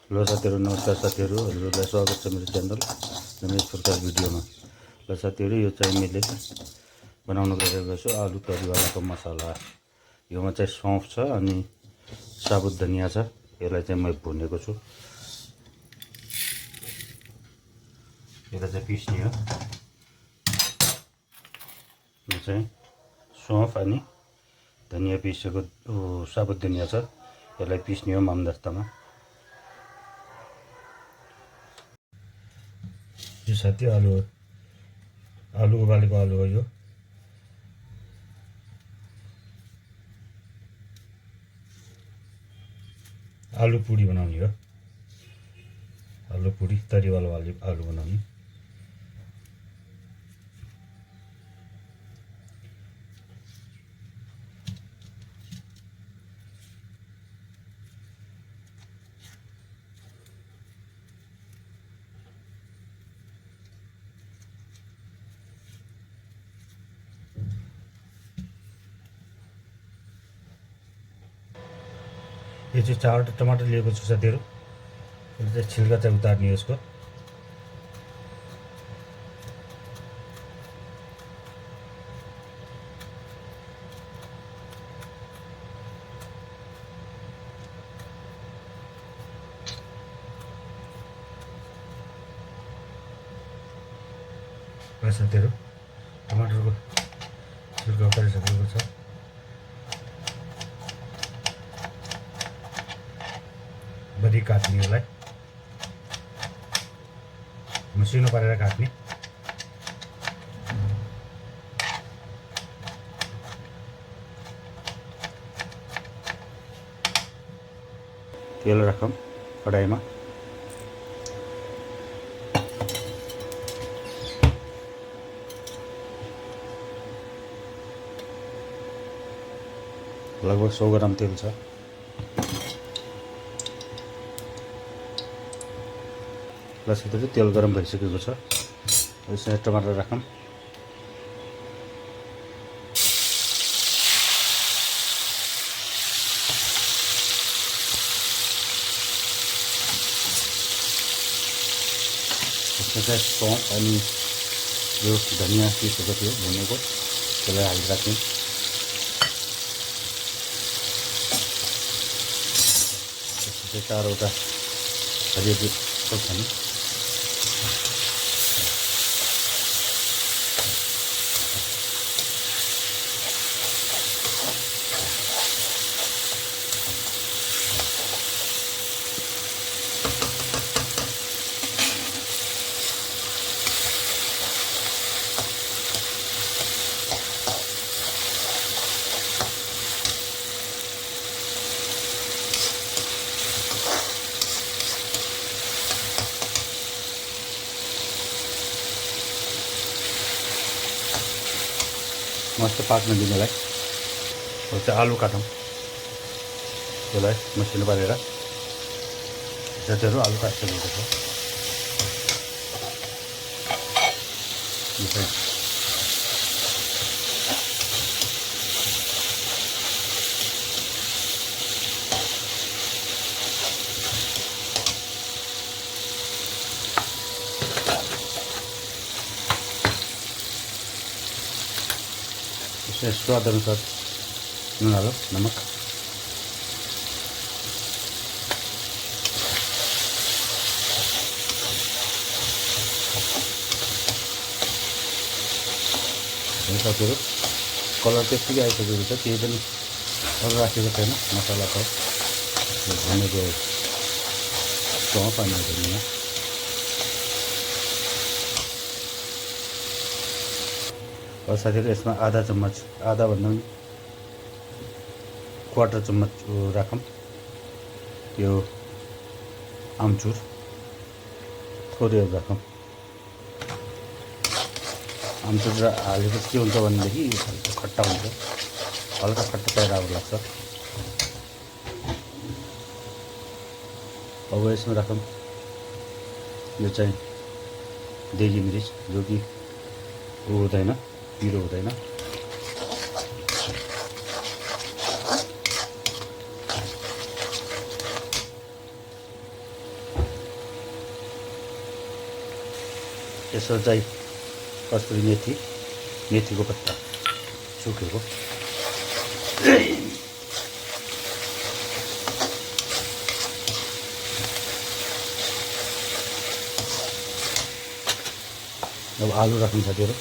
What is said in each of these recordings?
Hello साथीहरू, नमस्कार साथीहरू, हजुरहरूलाई स्वागत छ मेरो च्यानल रमेश प्रकार भिडियोमा। ल साथीहरू, यो चाहिँ मैले बनाउन गइरहेको छु आलु तरीवालाको मसला। योमा चाहिँ सौँफ छ अनि साबुत धनिया छ। यसलाई चाहिँ मैले भुनेको छु। यसलाई चाहिँ पिस्ने हो। यो चाहिँ सौँफ अनि धनिया पिसेको साबुत धनिया छ। यसलाई पिस्ने हो ममदस्तामा। यो साथी आलु उबालेको आलु हो। यो आलु पुडी बनाउने हो। आलु पुडी तरीवाला आलु बनाउने। यो चाहिँ 4 टमाटर लिएको छु साथीहरू। यसले चाहिँ छिल्का चाहिँ उतार्ने यसको। साथीहरू, टमाटरको छिल्का उतारिसकेको छ। बरी काट्ने, यसलाई मसिनो पारेर काट्ने। तेल राखौँ कडाईमा। लगभग 100 ग्राम तेल छ। साथीहरू, तेल गरम भइसकेको छ। यसमा टमाटर राखौँ। यसमा चाहिँ सौँफ अनि यो धनिया पिसेको थियो भुनेको, त्यसलाई हालिराख्ने। त्यसपछि 4वटा हरियो खोर्सानी, मस्त पाक्न दिनलाई। अब चाहिँ आलु काटौँ। त्यसलाई मसिनो पारेर साथीहरू आलु काटिसकेको छ। यो चाहिँ स्वाद अनुसार नुन हालौँ, नमक। साथीहरू, कलर त्यतिकै आइसकेको छ। केही पनि अरू राखेको छैन। मसला त भनेको सौँफ अनि धनिया। अब साथीहरू, यसमा आधा चम्मच, आधा भन्दा पनि 1/4 चम्मच राखौँ यो आमचुर। थोरै राखौँ। आमचुर हालेपछि के हुन्छ भनेदेखि खट्टा हुन्छ, हल्का खट्टा चाहिएर लाग्छ। अब यसमा राखौँ यो चाहिँ देगी मिरिच, जो कि हुँदैन, पिरो हुँदैन। यसो चाहिँ कस्तुरी मेथी, मेथीको पत्ता सुकेको, अब आलु राख्नु साथीहरू।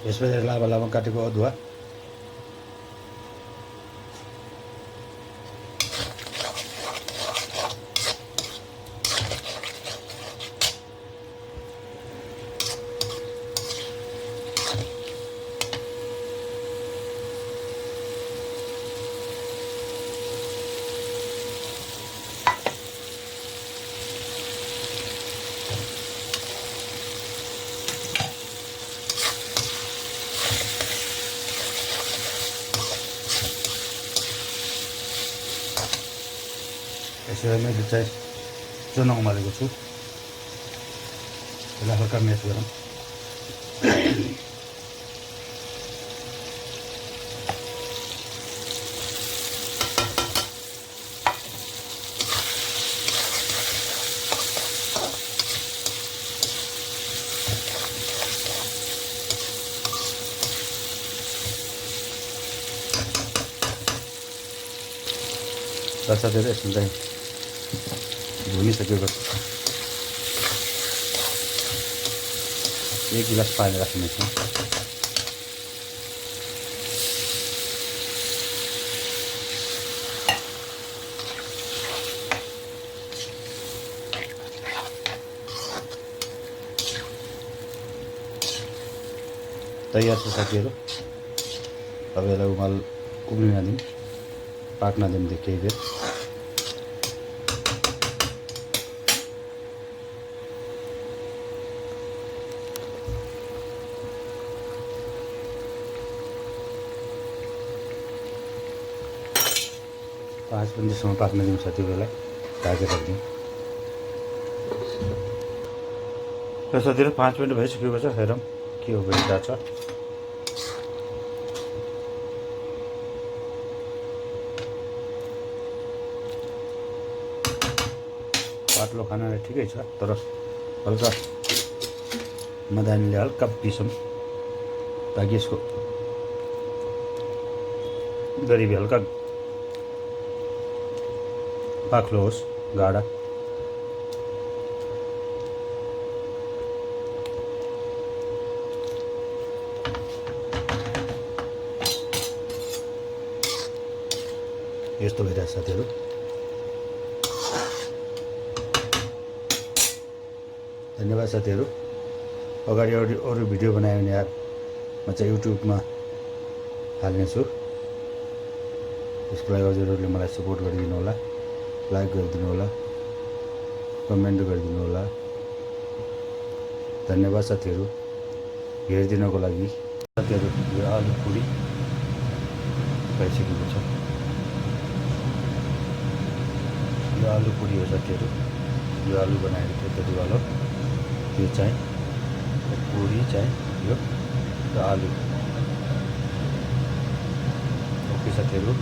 यसपछि लामा लामा काटेको अदुवा, यसरी मैले चाहिँ चुना उमालेको छु। यसलाई हल्का म्यास गरौँ। साथीहरू यसमा चाहिँ भुनिसकेको छु। 1 गिलास पानी राख्नेछु। तयार छ साथीहरू। अब यसलाई उब्लिन दिउँ, पाक्न दिउँ केही बेर। पाँच मिनटसम्म पाक्न दिउँ साथीहरूलाई, ढाकेर राखिदिउँ। र साथीहरू 5 मिनट भइसकेको छ। हेरौँ के हो भइरहेको छ। पातलो खानाले ठिकै छ, तर हल्का मदानीले हल्का पिसौँ ताकि यसको ग्रेभी हल्का बाक्लो होस्, गाढा। यस्तो भइरहेछ साथीहरू। धन्यवाद साथीहरू। अगाडि अरू भिडियो बनायो भने म चाहिँ युट्युबमा हाल्नेछु। त्यसको लागि हजुरहरूले मलाई सपोर्ट गरिदिनु होला, लाइक गरिदिनु होला, कमेन्ट गरिदिनु होला। धन्यवाद साथीहरू हेरिदिनको लागि। साथीहरू यो आलु पुरी भइसकेको छ। यो आलु पुरी हो साथीहरू। यो आलु बनाएको थियो त्यति बेला, त्यो चाहिँ पुरी चाहिँ यो र आलु। ओके साथीहरू।